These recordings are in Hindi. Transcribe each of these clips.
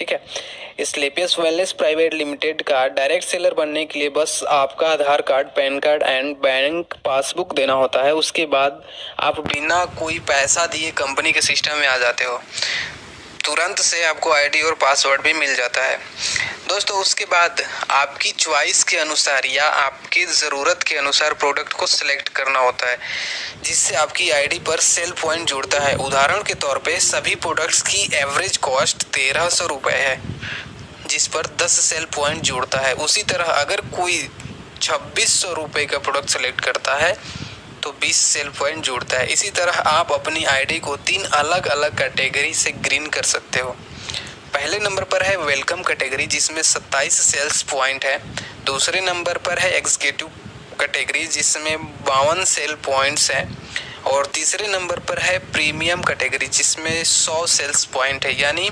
ठीक है। स्लेपियस वेलनेस प्राइवेट लिमिटेड का डायरेक्ट सेलर बनने के लिए बस आपका Aadhaar card, PAN card and bank passbook देना होता है। उसके बाद आप बिना कोई पैसा दिए कंपनी के सिस्टम में आ जाते हो। तुरंत से आपको आईडी और पासवर्ड भी मिल जाता है दोस्तों। उसके बाद आपकी चॉइस के अनुसार या आपकी ज़रूरत के अनुसार प्रोडक्ट को सिलेक्ट करना होता है, जिससे आपकी आईडी पर सेल पॉइंट जुड़ता है। उदाहरण के तौर पे सभी प्रोडक्ट्स की एवरेज कॉस्ट 1300 रुपये है, जिस पर 10 सेल पॉइंट जुड़ता है। उसी तरह अगर कोई 2600 रुपये का प्रोडक्ट सेलेक्ट करता है तो 20 सेल पॉइंट जुड़ता है। इसी तरह आप अपनी आईडी को 3 अलग अलग कैटेगरी से ग्रीन कर सकते हो। पहले नंबर पर है वेलकम कैटेगरी, जिसमें 27 सेल्स पॉइंट है। दूसरे नंबर पर है एग्जीक्यूटिव कैटेगरी, जिसमें 52 सेल पॉइंट्स हैं। और तीसरे नंबर पर है प्रीमियम कैटेगरी, जिसमें 100 सेल्स पॉइंट है। यानी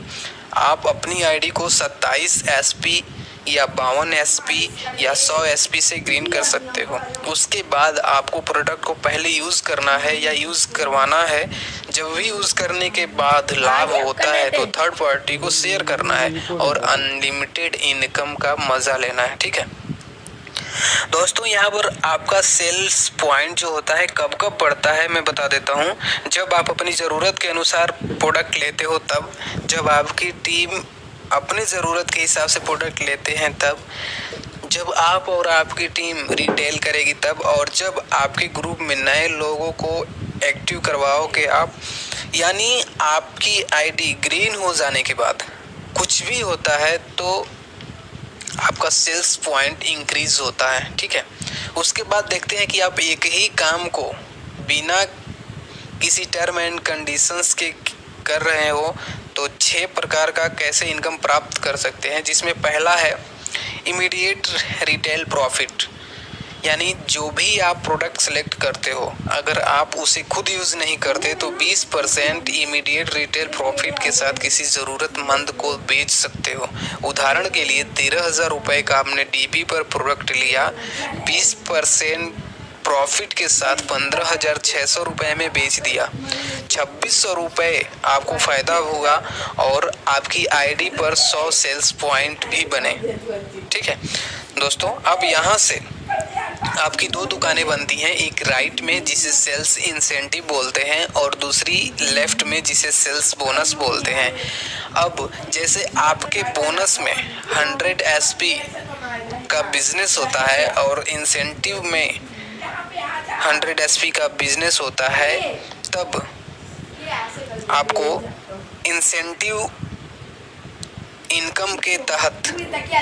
आप अपनी आईडी को 27 एसपी या 52 एसपी या 100 एसपी से ग्रीन कर सकते हो। उसके बाद आपको प्रोडक्ट को पहले यूज़ करना है या यूज़ करवाना है। जब भी यूज़ करने के बाद लाभ होता है तो थर्ड पार्टी को शेयर करना है और अनलिमिटेड इनकम का मज़ा लेना है। ठीक है दोस्तों, यहाँ पर आपका सेल्स पॉइंट जो होता है कब कब बढ़ता है मैं बता देता हूँ। जब आप अपनी ज़रूरत के अनुसार प्रोडक्ट लेते हो तब, जब आपकी टीम अपनी ज़रूरत के हिसाब से प्रोडक्ट लेते हैं तब, जब आप और आपकी टीम रिटेल करेगी तब, और जब आपके ग्रुप में नए लोगों को एक्टिव करवाओगे आप। यानी आपकी आईडी ग्रीन हो जाने के बाद कुछ भी होता है तो आपका सेल्स पॉइंट इंक्रीज होता है। ठीक है, उसके बाद देखते हैं कि आप एक ही काम को बिना किसी टर्म एंड कंडीशंस के कर रहे हो तो 6 प्रकार का कैसे इनकम प्राप्त कर सकते हैं। जिसमें पहला है इमीडिएट रिटेल प्रॉफिट, यानी जो भी आप प्रोडक्ट सेलेक्ट करते हो अगर आप उसे खुद यूज़ नहीं करते तो 20% इमीडिएट रिटेल प्रॉफिट के साथ किसी ज़रूरतमंद को बेच सकते हो। उदाहरण के लिए 13,000 रुपये का आपने डीपी पर प्रोडक्ट लिया, 20% प्रॉफिट के साथ 15,600 रुपये में बेच दिया, 2,600 रुपये आपको फ़ायदा हुआ और आपकी आईडी पर 100 सेल्स पॉइंट भी बने। ठीक है दोस्तों, अब यहाँ से आपकी 2 दुकानें बनती हैं, एक राइट में जिसे सेल्स इंसेंटिव बोलते हैं और दूसरी लेफ्ट में जिसे सेल्स बोनस बोलते हैं। अब जैसे आपके बोनस में 100 एसपी का बिजनेस होता है और इंसेंटिव में 100 एसपी का बिजनेस होता है, तब आपको इंसेंटिव इनकम के तहत,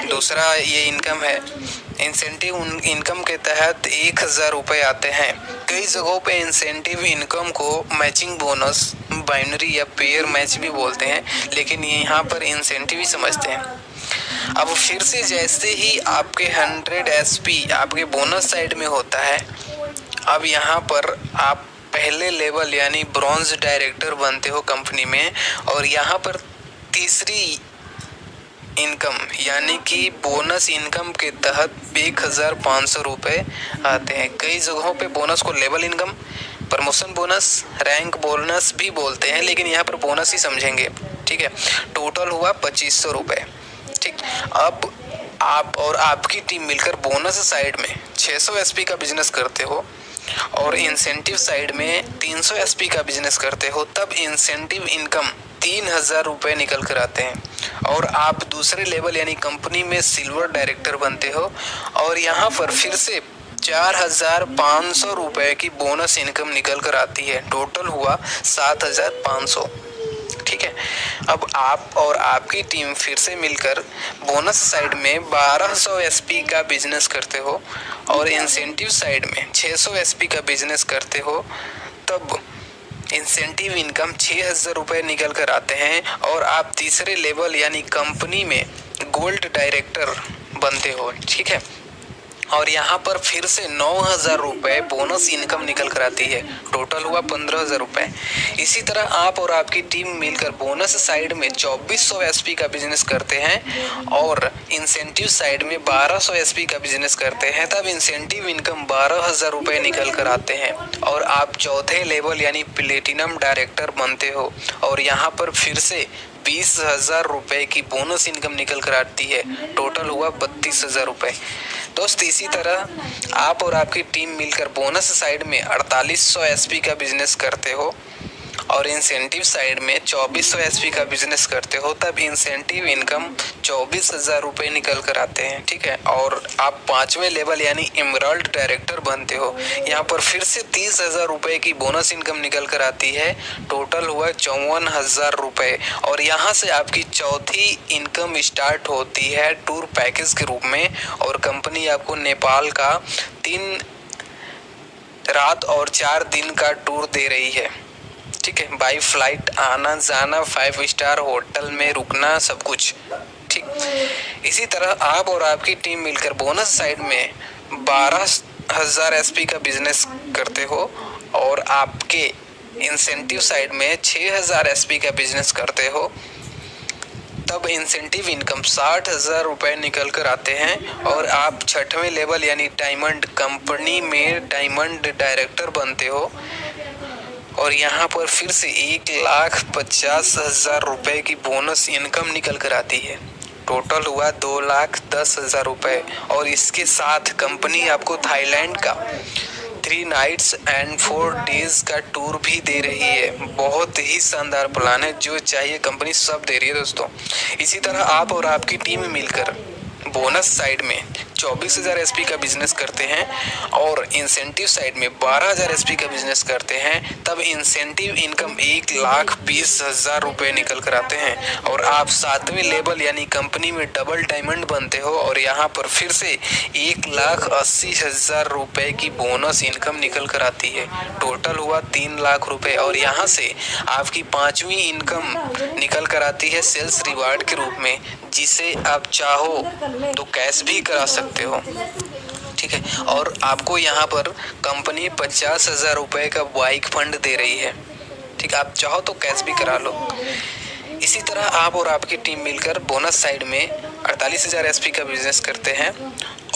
दूसरा ये इनकम है, इंसेंटिव इनकम के तहत 1,000 रुपये आते हैं। कई जगहों पे इंसेंटिव इनकम को मैचिंग बोनस, बाइनरी या पेयर मैच भी बोलते हैं, लेकिन यहाँ पर इंसेंटिव ही समझते हैं। अब फिर से जैसे ही आपके 100 एसपी आपके बोनस साइड में होता है, अब यहाँ पर आप पहले लेवल यानी ब्रॉन्ज डायरेक्टर बनते हो कंपनी में, और यहाँ पर तीसरी इनकम यानी कि बोनस इनकम के तहत 1,500 रुपये आते हैं। कई जगहों पे बोनस को level income, promotion bonus, rank bonus भी बोलते हैं, लेकिन यहाँ पर बोनस ही समझेंगे। ठीक है, टोटल हुआ 2,500 रुपये। ठीक, अब आप और आपकी टीम मिलकर बोनस साइड में 600 एसपी का बिजनेस करते हो और इंसेंटिव साइड में 300 एसपी का बिजनेस करते हो, तब इंसेंटिव इनकम 3,000 रुपये निकल कर आते हैं और आप दूसरे लेवल यानी कंपनी में सिल्वर डायरेक्टर बनते हो और यहाँ पर फिर से 4,500 रुपये की बोनस इनकम निकल कर आती है। टोटल हुआ 7,500। ठीक है, अब आप और आपकी टीम फिर से मिलकर बोनस साइड में 1,200 एसपी का बिजनेस करते हो और इंसेंटिव साइड में 600 एसपी का बिजनेस करते हो, तब इंसेंटिव इनकम 6,000 रुपये निकल कर आते हैं और आप तीसरे लेवल यानी कंपनी में गोल्ड डायरेक्टर बनते हो। ठीक है, और यहाँ पर फिर से 9,000 रुपये बोनस इनकम निकल कर आती है। टोटल हुआ 15,000 रुपये। इसी तरह आप और आपकी टीम मिलकर बोनस साइड में 2,400 एसपी का बिजनेस करते हैं और इंसेंटिव साइड में 1,200 एसपी का बिजनेस करते हैं, तब इंसेंटिव इनकम 12,000 रुपये निकल कर आते हैं और आप चौथे लेवल यानी प्लेटिनम डायरेक्टर बनते हो और यहाँ पर फिर से 20,000 रुपए की बोनस इनकम निकल कर आती है। टोटल हुआ 32,000 रुपए। दोस्त इसी तरह आप और आपकी टीम मिलकर बोनस साइड में 4800 एसपी का बिजनेस करते हो और इंसेंटिव साइड में 2400 एसपी का बिजनेस करते हो, तब इंसेंटिव इनकम 24,000 रुपए निकल कर आते हैं। ठीक है, और आप 5वें लेवल यानी एमराल्ड डायरेक्टर बनते हो, यहाँ पर फिर से 30,000 रुपए की बोनस इनकम निकल कर आती है। टोटल हुआ 54,000 रुपए। और यहाँ से आपकी चौथी इनकम स्टार्ट होती है टूर पैकेज के रूप में, और कंपनी आपको नेपाल का 3 रात और 4 दिन का टूर दे रही है। ठीक है, बाई फ्लाइट आना जाना, 5 स्टार होटल में रुकना, सब कुछ। ठीक, इसी तरह आप और आपकी टीम मिलकर बोनस साइड में 12,000 एसपी का बिजनेस करते हो और आपके इंसेंटिव साइड में 6,000 एसपी का बिजनेस करते हो, तब इंसेंटिव इनकम 60,000 रुपए निकल कर आते हैं और आप 6वें लेवल यानी डायमंड कंपनी में डायमंड डायरेक्टर बनते हो और यहाँ पर फिर से 1,50,000 रुपए की बोनस इनकम निकल कर आती है। टोटल हुआ 2,10,000 रुपए। और इसके साथ कंपनी आपको थाईलैंड का 3 नाइट्स एंड 4 डेज का टूर भी दे रही है। बहुत ही शानदार प्लान है, जो चाहिए कंपनी सब दे रही है दोस्तों। इसी तरह आप और आपकी टीम मिलकर बोनस साइड में 24,000 एसपी का बिजनेस करते हैं और इंसेंटिव साइड में 12,000 एसपी का बिजनेस करते हैं, तब इंसेंटिव इनकम 1,20,000 रुपए निकल कर आते हैं और आप 7वें लेवल यानी कंपनी में डबल डायमंड बनते हो और यहाँ पर फिर से 1,80,000 रुपए की बोनस इनकम निकल कर आती है। टोटल हुआ 3 लाख रुपए। और यहाँ से आपकी 5वीं इनकम निकल कर आती है सेल्स रिवार्ड के रूप में, जिसे आप चाहो तो कैश भी करा सकते हो। ठीक है, और आपको यहाँ पर कंपनी 50,000 रुपए का बाइक फंड दे रही है। ठीक, आप चाहो तो कैश भी करा लो। इसी तरह आप और आपकी टीम मिलकर बोनस साइड में 48,000 एसपी का बिजनेस करते हैं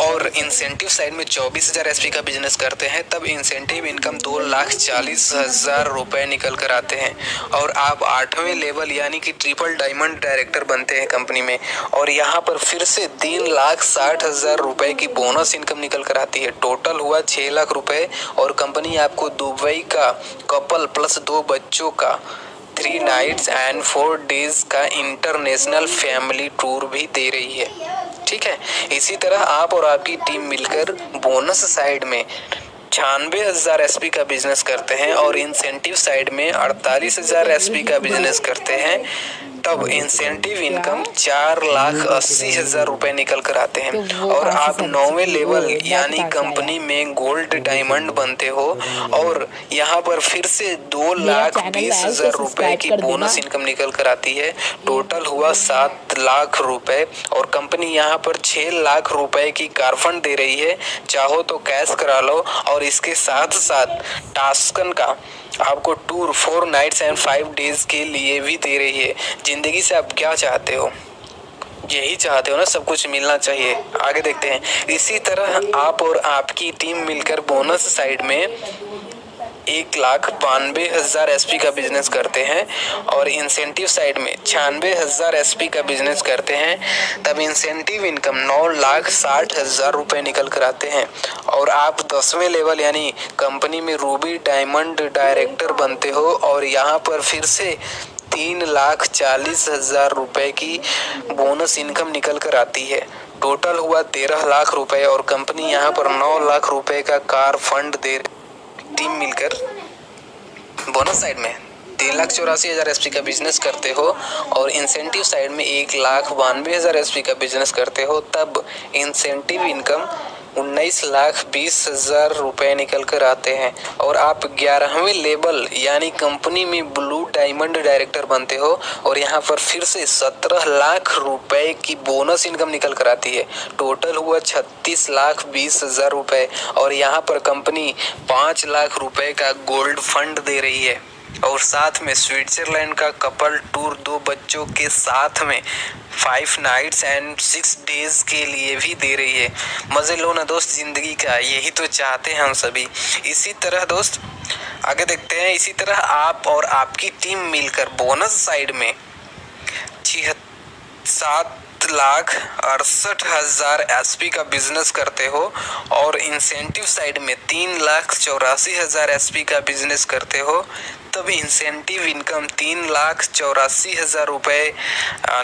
और इंसेंटिव साइड में 24,000 एसपी का बिजनेस करते हैं, तब इंसेंटिव इनकम 2,40,000 रुपए निकल कर आते हैं और आप 8वें लेवल यानी कि ट्रिपल डायमंड डायरेक्टर बनते हैं कंपनी में और यहाँ पर फिर से 3,60,000 रुपए की बोनस इनकम निकल कर आती है। टोटल हुआ 6 लाख रुपए और कंपनी आपको दुबई का कपल प्लस 2 बच्चों का 3 नाइट्स एंड 4 डेज का इंटरनेशनल फैमिली टूर भी दे रही है। ठीक है, इसी तरह आप और आपकी टीम मिलकर बोनस साइड में 96,000 एसपी का बिजनेस करते हैं और इंसेंटिव साइड में 48,000 एसपी का बिजनेस करते हैं, तब इंसेंटिव इनकम 4,80,000 रुपए निकल कर आते हैं और आप 9वें लेवल यानी कंपनी में गोल्ड डायमंड बनते हो और यहाँ पर फिर से 2,20,000 रुपए की बोनस इनकम निकल कर आती है। टोटल हुआ 7 लाख रुपए और कंपनी यहाँ पर 6 लाख रुपए की कार फंड दे रही है। चाहो तो कैश करा लो और इसके साथ साथ टास्कन का आपको टूर 4 नाइट्स एंड 5 डेज के लिए भी दे रही है। जिंदगी से आप क्या चाहते हो? यही चाहते हो ना, सब कुछ मिलना चाहिए। आगे देखते हैं। इसी तरह आप और आपकी टीम मिलकर बोनस साइड में 1,92,000 एसपी का बिजनेस करते हैं और इंसेंटिव साइड में 96,000 एसपी का बिजनेस करते हैं, तब इंसेंटिव इनकम 9,60,000 रुपए निकल कर आते हैं और आप 10वें लेवल यानी कंपनी में रूबी डायमंड डायरेक्टर बनते हो और यहाँ पर फिर से 3,40,000 रुपए की बोनस इनकम निकल कर आती है। टोटल हुआ 13 लाख रुपए और कंपनी यहाँ पर 9 लाख रुपए का कार फंड दे। टीम मिलकर बोनस साइड में 3,84,000 एसपी का बिजनेस करते हो और इंसेंटिव साइड में 1,92,000 एसपी का बिजनेस करते हो, तब इंसेंटिव इनकम 19,20,000 रुपए निकल कर आते हैं और आप 11वें लेवल यानी कंपनी में ब्लू डायमंड डायरेक्टर बनते हो और यहाँ पर फिर से 17 लाख रुपए की बोनस इनकम निकल कर आती है। टोटल हुआ 36,20,000 रुपए और यहाँ पर कंपनी 5 लाख रुपए का गोल्ड फंड दे रही है और साथ में स्विट्जरलैंड का कपल टूर 2 बच्चों के साथ में 5 नाइट्स एंड 6 डेज के लिए भी दे रही है। मजे लो ना दोस्त जिंदगी का, यही तो चाहते हैं हम सभी। इसी तरह दोस्त आगे देखते हैं। इसी तरह आप और आपकी टीम मिलकर बोनस साइड में 7,68,000 एसपी का बिजनेस करते हो और इंसेंटिव साइड में 3,84,000 एसपी का बिजनेस करते हो, तब इंसेंटिव इनकम 3,84,000 रुपये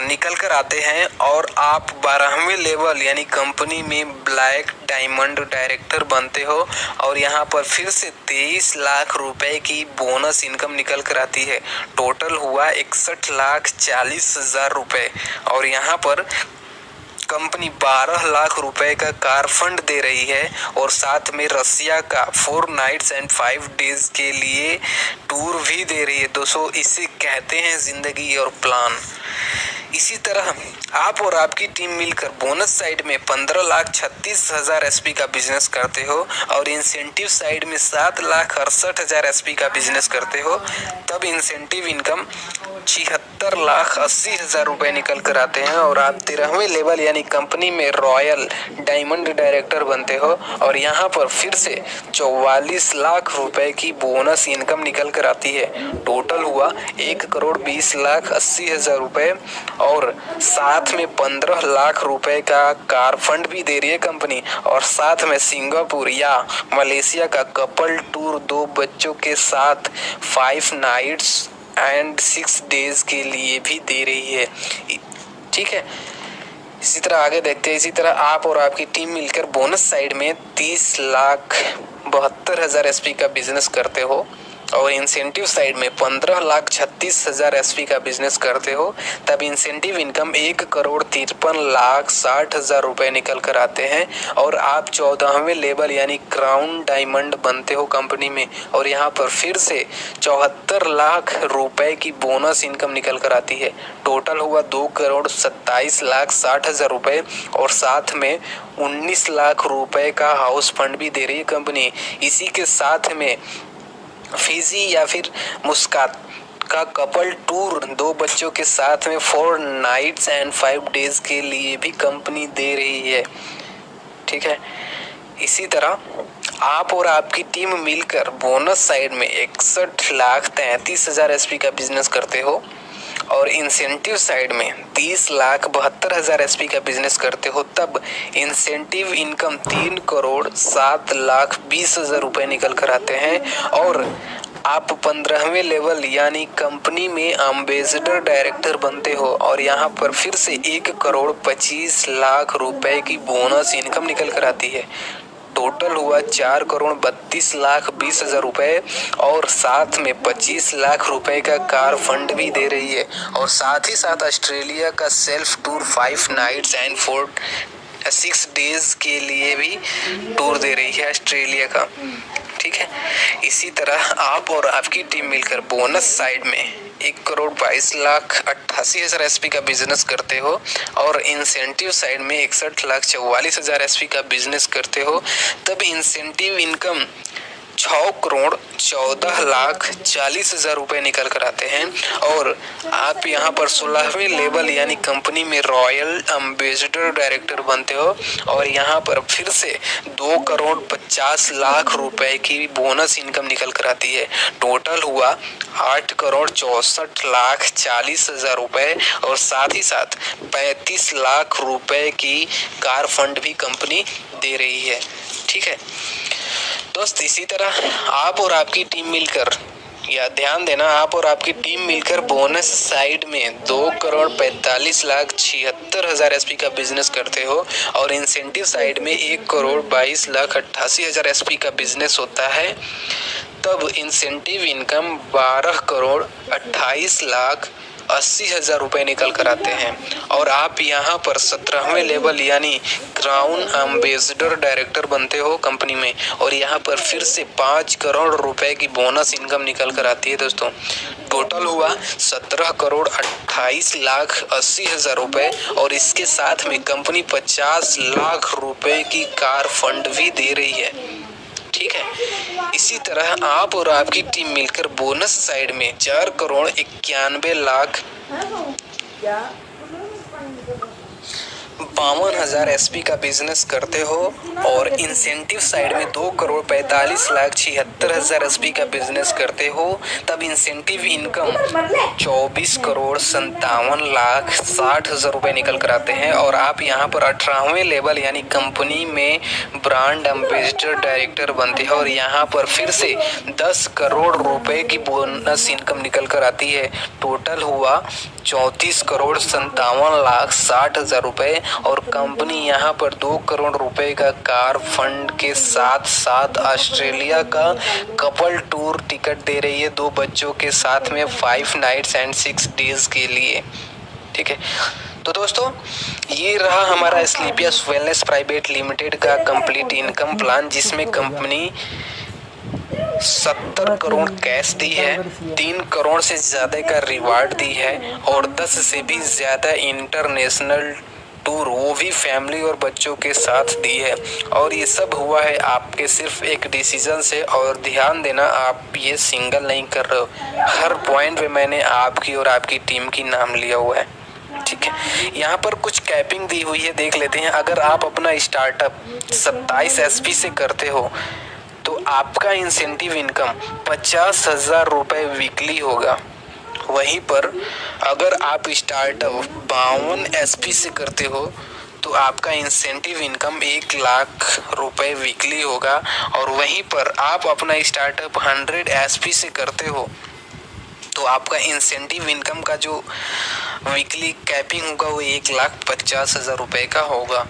निकल कर आते हैं और आप 12वें लेवल यानी कंपनी में ब्लैक डायमंड डायरेक्टर बनते हो और यहाँ पर फिर से 23 लाख रुपए की बोनस इनकम निकल कर आती है। टोटल हुआ 61,40,000 रुपए और यहाँ पर कंपनी 12 लाख रुपए का कार फंड दे रही है और साथ में रसिया का 4 नाइट्स एंड 5 डेज के लिए टूर भी दे रही है। दोस्तों इसे कहते हैं जिंदगी और प्लान। इसी तरह आप और आपकी टीम मिलकर बोनस साइड में 15,36,000 एसपी का बिजनेस करते हो और इंसेंटिव साइड में 7,68,000 एसपी का बिजनेस करते हो, तब इंसेंटिव इनकम 76,80,000 रुपए निकल कर आते हैं और आप 13वें लेवल यानी कंपनी में रॉयल डायमंड डायरेक्टर बनते हो और यहाँ पर फिर से 44 लाख रुपए की बोनस इनकम निकल कर आती है। टोटल हुआ 1,20,80,000 रुपए और साथ में 15 लाख रुपए का कार फंड भी दे रही है कंपनी और साथ में सिंगापुर या मलेशिया का कपल टूर 2 बच्चों के साथ 5 नाइट्स एंड 6 डेज के लिए भी दे रही है। ठीक है, इसी तरह आगे देखते हैं। इसी तरह आप और आपकी टीम मिलकर बोनस साइड में 30,72,000 एसपी का बिजनेस करते हो और इंसेंटिव साइड में 15,36,000 एसपी का बिजनेस करते हो, तब इंसेंटिव इनकम 1,53,60,000 रुपए निकल कर आते हैं और आप 14वें लेवल यानी क्राउन डायमंड बनते हो कंपनी में और यहाँ पर फिर से 74 लाख रुपए की बोनस इनकम निकल कर आती है। टोटल हुआ 2,27,60,000 रुपए और साथ में 19 लाख रुपए का हाउस फंड भी दे रही है कंपनी। इसी के साथ में फिजी या फिर मुस्कात का कपल टूर 2 बच्चों के साथ में 4 नाइट्स एंड 5 डेज के लिए भी कंपनी दे रही है। ठीक है, इसी तरह आप और आपकी टीम मिलकर बोनस साइड में 61,33,000 एसपी का बिजनेस करते हो और इंसेंटिव साइड में 30,72,000 एसपी का बिजनेस करते हो, तब इंसेंटिव इनकम 3,07,20,000 रुपए निकल कर आते हैं और आप 15वें लेवल यानी कंपनी में एम्बेसडर डायरेक्टर बनते हो और यहाँ पर फिर से 1,25,00,000 रुपए की बोनस इनकम निकल कर आती है। टोटल हुआ 4,32,20,000 रुपए और साथ में 25 लाख रुपए का कार फंड भी दे रही है और साथ ही साथ ऑस्ट्रेलिया का self tour 5 nights and 6 days के लिए भी टूर दे रही है ऑस्ट्रेलिया का। ठीक है, इसी तरह आप और आपकी टीम मिलकर बोनस साइड में 1,22,88,000 एसपी का बिजनेस करते हो और इंसेंटिव साइड में 61,44,000 एसपी का बिजनेस करते हो, तब इंसेंटिव इनकम 6,14,40,000 रुपए निकल कर आते हैं और आप यहाँ पर 16वें लेवल यानी कंपनी में रॉयल एम्बेसडर डायरेक्टर बनते हो और यहाँ पर फिर से 2,50,00,000 रुपए की बोनस इनकम निकल कर आती है। टोटल हुआ 8,64,40,000 रुपए और साथ ही साथ 35 लाख रुपए की कार फंड भी कंपनी दे रही है। ठीक है दोस्त, इसी तरह आप और आपकी टीम मिलकर, या ध्यान देना, आप और आपकी टीम मिलकर बोनस साइड में 2,45,76,000 एसपी का बिजनेस करते हो और इंसेंटिव साइड में 1,22,88,000 एसपी का बिजनेस होता है, तब इंसेंटिव इनकम 12,28,80,000 रुपए निकल कर आते हैं और आप यहाँ पर 17वें लेवल यानी क्राउन एम्बेसडर डायरेक्टर बनते हो कंपनी में और यहाँ पर फिर से 5 करोड़ रुपए की बोनस इनकम निकल कर आती है। दोस्तों टोटल हुआ 17,28,80,000 रुपए और इसके साथ में कंपनी 50 लाख रुपए की कार फंड भी दे रही है। ठीक है, इसी तरह आप और आपकी टीम मिलकर बोनस साइड में 4,91,00,000 52,000 एसपी का बिजनेस करते हो और इंसेंटिव साइड में 2,45,76,000 एसपी का बिजनेस करते हो, तब इंसेंटिव इनकम 24,57,60,000 रुपए निकल कर आते हैं। और आप यहाँ पर 18वें लेवल यानी कंपनी में ब्रांड एम्बेसडर डायरेक्टर बनते हैं और यहाँ पर फिर से 10 करोड़ रुपए की बोनस इनकम निकल कर आती है। टोटल हुआ 34,57,60,000 रुपए और कंपनी यहाँ पर 2 करोड़ रुपए का कार फंड के साथ साथ ऑस्ट्रेलिया का कपल टूर टिकट दे रही है 2 बच्चों के साथ में 5 नाइट्स एंड 6 डेज के लिए। ठीक है, तो दोस्तों ये रहा हमारा स्लीपियस वेलनेस प्राइवेट लिमिटेड का कंप्लीट इनकम प्लान, जिसमें कंपनी 70 करोड़ कैश दी है, 3 करोड़ से ज्यादा का रिवार्ड दी है और 10 से भी ज्यादा इंटरनेशनल टूर वो भी फैमिली और बच्चों के साथ दी है। और ये सब हुआ है आपके सिर्फ एक डिसीजन से। और ध्यान देना, आप ये सिंगल नहीं कर रहे हो, हर पॉइंट पे मैंने आपकी और आपकी टीम की नाम लिया हुआ है। ठीक है, यहाँ पर कुछ कैपिंग दी हुई है, देख लेते हैं। अगर आप अपना स्टार्टअप 27 एसपी से करते हो तो आपका इंसेंटिव इनकम 50,000 रुपए वीकली होगा। वहीं पर अगर आप स्टार्टअप 52 एसपी से करते हो तो आपका इंसेंटिव इनकम 1 लाख रुपए वीकली होगा। और वहीं पर आप अपना स्टार्टअप 100 एसपी से करते हो तो आपका इंसेंटिव इनकम का जो वीकली कैपिंग होगा वो 1,50,000 रुपए का होगा।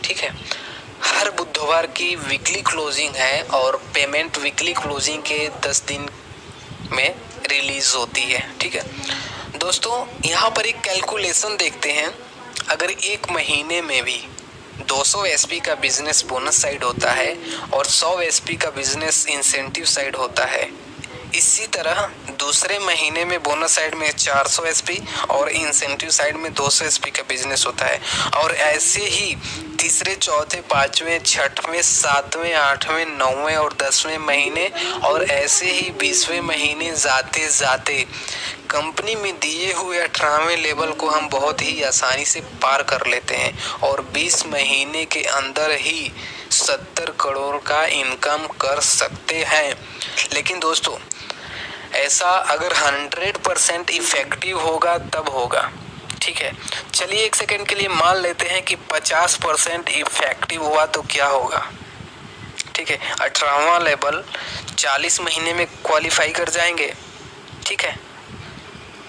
ठीक है, हर बुधवार की वीकली क्लोजिंग है और पेमेंट वीकली क्लोजिंग के 10 दिन में रिलीज होती है। ठीक है दोस्तों, यहाँ पर एक कैलकुलेशन देखते हैं। अगर एक महीने में भी 200 एसपी का बिजनेस बोनस साइड होता है और 100 एसपी का बिजनेस इंसेंटिव साइड होता है, इसी तरह दूसरे महीने में बोनस साइड में 400 एसपी और इंसेंटिव साइड में 200 एसपी का बिजनेस होता है। और ऐसे ही तीसरे, चौथे, पांचवें, छठवें, सातवें, आठवें, नौवें और 10वें महीने और ऐसे ही 20वें महीने जाते जाते कंपनी में दिए हुए 18वें लेवल को हम बहुत ही आसानी से पार कर लेते हैं और 20 महीने के अंदर ही 70 करोड़ का इनकम कर सकते हैं। लेकिन दोस्तों ऐसा अगर 100% इफेक्टिव होगा तब होगा। ठीक है, चलिए एक सेकंड के लिए मान लेते हैं कि 50% इफेक्टिव हुआ तो क्या होगा। ठीक है, 18वां लेवल 40 महीने में क्वालिफाई कर जाएंगे। ठीक है,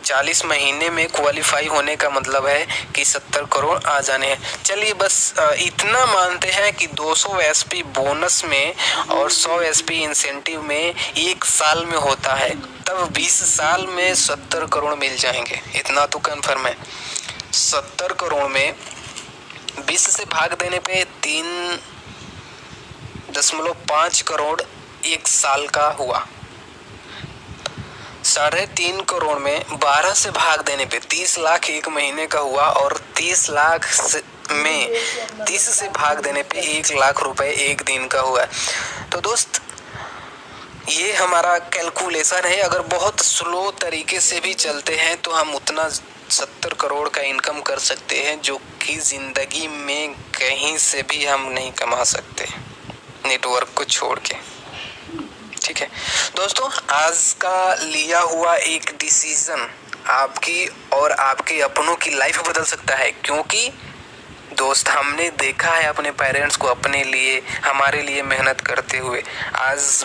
40 महीने में क्वालिफाई होने का मतलब है कि 70 करोड़ आ जाने हैं। चलिए बस इतना मानते हैं कि 200 एसपी बोनस में और 100 एसपी इंसेंटिव में 1 साल में होता है, तब 20 साल में 70 करोड़ मिल जाएंगे। इतना तो कन्फर्म है। 70 करोड़ में 20 से भाग देने पे 3.5 करोड़ 1 साल का हुआ। 3.5 करोड़ में 12 से भाग देने पे 30 लाख 1 महीने का हुआ और 30 लाख में 30 से भाग देने पे 1 लाख रुपए 1 दिन का हुआ। तो दोस्त ये हमारा कैलकुलेशन है। अगर बहुत स्लो तरीके से भी चलते हैं तो हम उतना 70 करोड़ का इनकम कर सकते हैं, जो कि जिंदगी में कहीं से भी हम नहीं कमा सकते नेटवर्क को छोड़ के। ठीक है दोस्तों, आज का लिया हुआ एक डिसीजन आपकी और आपके अपनों की लाइफ बदल सकता है, क्योंकि दोस्त हमने देखा है अपने पेरेंट्स को अपने लिए, हमारे लिए मेहनत करते हुए। आज